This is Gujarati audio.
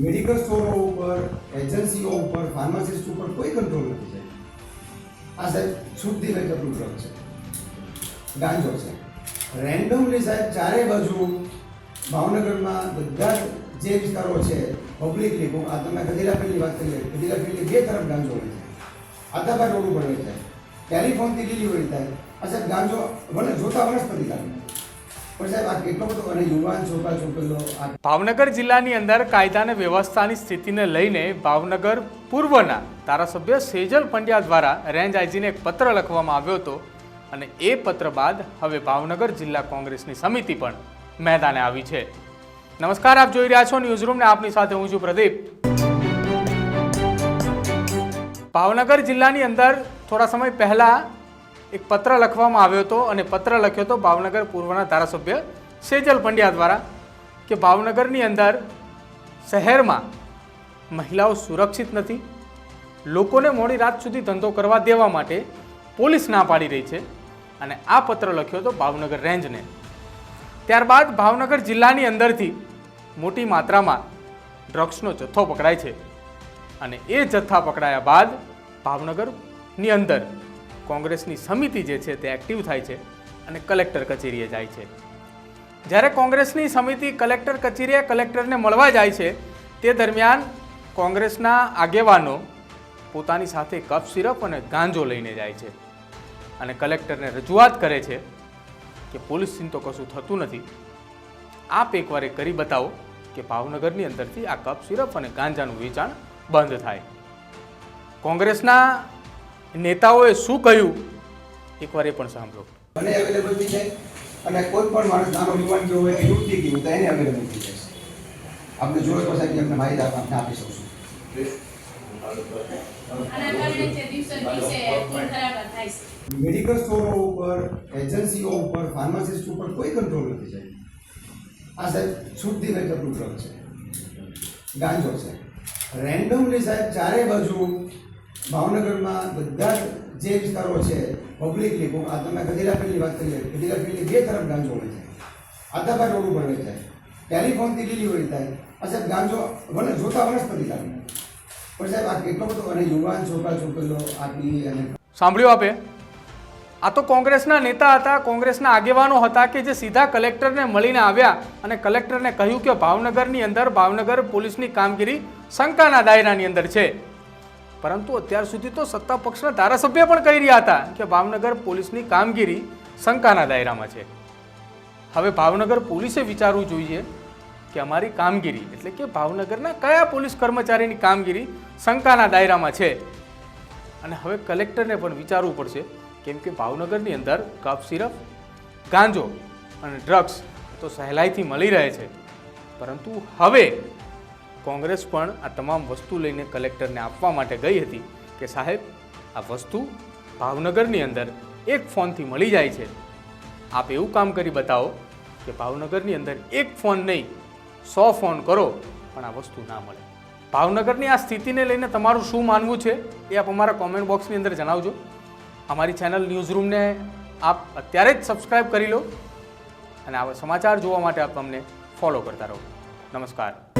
મેડિકલ સ્ટોરો ઉપર, એજન્સીઓ ઉપર, ફાર્માસિસ્ટ ઉપર કોઈ કંટ્રોલ નથી સાહેબ. આ સાહેબ છૂટથી વેચેલું ડ્રગ છે, ગાંજો છે. રેન્ડમલી સાહેબ ચારે બાજુ ભાવનગરમાં બધા જે વિસ્તારો છે પબ્લિકલી, આ તમે ગધેડાફીલ્ડની વાત કરીએ, ગધેડાફીલ્ડની બે તરફ ગાંજો હોય છે, આધાબાદ રોડ ઉપર હોય છે, ટેલિફોનથી ડિલિવરી થાય. આ સાહેબ ગાંજો જોતા વનસ્પતિ લાગે. ભાવનગર જિલ્લાની અંદર કાયદા અને વ્યવસ્થાની સ્થિતિને લઈને ભાવનગર પૂર્વના ધારાસભ્ય સેજલ પંડ્યા દ્વારા રેન્જ આઈજીને એક પત્ર લખવામાં આવ્યો હતો અને એ પત્ર બાદ હવે ભાવનગર જિલ્લા કોંગ્રેસની સમિતિ પણ મેદાને આવી છે. નમસ્કાર, આપ જોઈ રહ્યા છો ન્યૂઝરૂમ ને આપની સાથે હું છું પ્રદીપ. ભાવનગર જિલ્લાની અંદર થોડા સમય પહેલા એક પત્ર લખવામાં આવ્યો હતો અને પત્ર લખ્યો હતો ભાવનગર પૂર્વના ધારાસભ્ય સેજલ પંડ્યા દ્વારા કે ભાવનગરની અંદર શહેરમાં મહિલાઓ સુરક્ષિત નથી, લોકોને મોડી રાત સુધી ધંધો કરવા દેવા માટે પોલીસ ના પાડી રહી છે અને આ પત્ર લખ્યો હતો ભાવનગર રેન્જને. ત્યારબાદ ભાવનગર જિલ્લાની અંદરથી મોટી માત્રામાં ડ્રગ્સનો જથ્થો પકડાય છે અને એ જથ્થા પકડાયા બાદ ભાવનગરની અંદર કોંગ્રેસની સમિતિ જે છે તે એક્ટિવ થાય છે અને કલેક્ટર કચેરીએ જાય છે. જ્યારે કોંગ્રેસની સમિતિ કલેક્ટર કચેરીએ કલેક્ટરને મળવા જાય છે તે દરમિયાન કોંગ્રેસના આગેવાનો પોતાની સાથે કફ સિરપ અને ગાંજો લઈને જાય છે અને કલેક્ટરને રજૂઆત કરે છે કે પોલીસથી તો કશું થતું નથી, આપ એકવાર કરી બતાવો કે ભાવનગરની અંદરથી આ કફ સિરપ અને ગાંજાનું વેચાણ બંધ થાય. કોંગ્રેસના નેતાઓએ શું કહ્યું એકવાર એ પણ સાંભળો. મને અવેલેબલ થઈ જાય અને કોઈ પણ માણસ નાનો યુવાન ગયો હોય કે યુવતી ગઈ તો એને અવેલેબલ થઈ જાય. આપણે જોઈએ તો સાહેબ અમને માહિતી આપણે આપી શકશું. મેડિકલ સ્ટોરો ઉપર, એજન્સીઓ ઉપર, ફાર્માસિસ્ટ ઉપર કોઈ કંટ્રોલ નથી સાહેબ. આ સાહેબ છૂટથી વેચેલું ડ્રગ છે, ગાંજો છે. રેન્ડમલી સાહેબ ચારે બાજુ ભાવનગરમાં બધા જે વિસ્તારો છે પબ્લિકલી, આ તમે ગધેડાફીલ્ડની વાત કરીએ, ગધેડાફીલ્ડની બે તરફ ગાંજો હોય છે, આધાબાદ રોડ ઉપર હોય છે, ટેલિફોનથી ડિલિવરી થાય. આ સાહેબ ગાંજો જોતા વનસ્પતિ લાગે. પણ સાહેબ આ કેટલો બધો અને યુવાન છોકરા છોકરીઓ આટલી અને સાંભળ્યું આપે. આ તો કોંગ્રેસના નેતા હતા, કોંગ્રેસના આગેવાનો હતા કે જે સીધા કલેક્ટરને મળીને આવ્યા અને કલેક્ટરને કહ્યું કે ભાવનગરની અંદર ભાવનગર પોલીસની કામગીરી શંકાના દાયરાની અંદર છે. પરંતુ અત્યાર સુધી તો સત્તા પક્ષના ધારાસભ્ય પણ કહી રહ્યા હતા કે ભાવનગર પોલીસની કામગીરી શંકાના દાયરામાં છે. હવે ભાવનગર પોલીસે વિચારવું જોઈએ કે અમારી કામગીરી એટલે કે ભાવનગરના કયા પોલીસ કર્મચારીની કામગીરી શંકાના દાયરામાં છે. અને હવે કલેક્ટરને પણ વિચારવું પડશે, કેમ કે ભાવનગરની અંદર કફ સિરપ, ગાંજો અને ડ્રગ્સ તો સહેલાઈથી મળી રહે છે. પરંતુ હવે કોંગ્રેસ પણ આ તમામ વસ્તુ લઈને કલેક્ટરને આપવા માટે ગઈ હતી કે સાહેબ આ વસ્તુ ભાવનગરની અંદર એક ફોનથી મળી જાય છે, આપ એવું કામ કરી બતાવો કે ભાવનગરની અંદર એક ફોન નહીં 100 ફોન કરો પણ આ વસ્તુ ના મળે. ભાવનગરની આ સ્થિતિને લઈને તમારું શું માનવું છે એ આપ અમારા કોમેન્ટ બોક્સની અંદર જણાવજો. અમારી ચેનલ ન્યૂઝરૂમને આપ અત્યારે જ સબસ્ક્રાઈબ કરી લો અને આવા સમાચાર જોવા માટે આપ અમને ફોલો કરતા રહો. નમસ્કાર.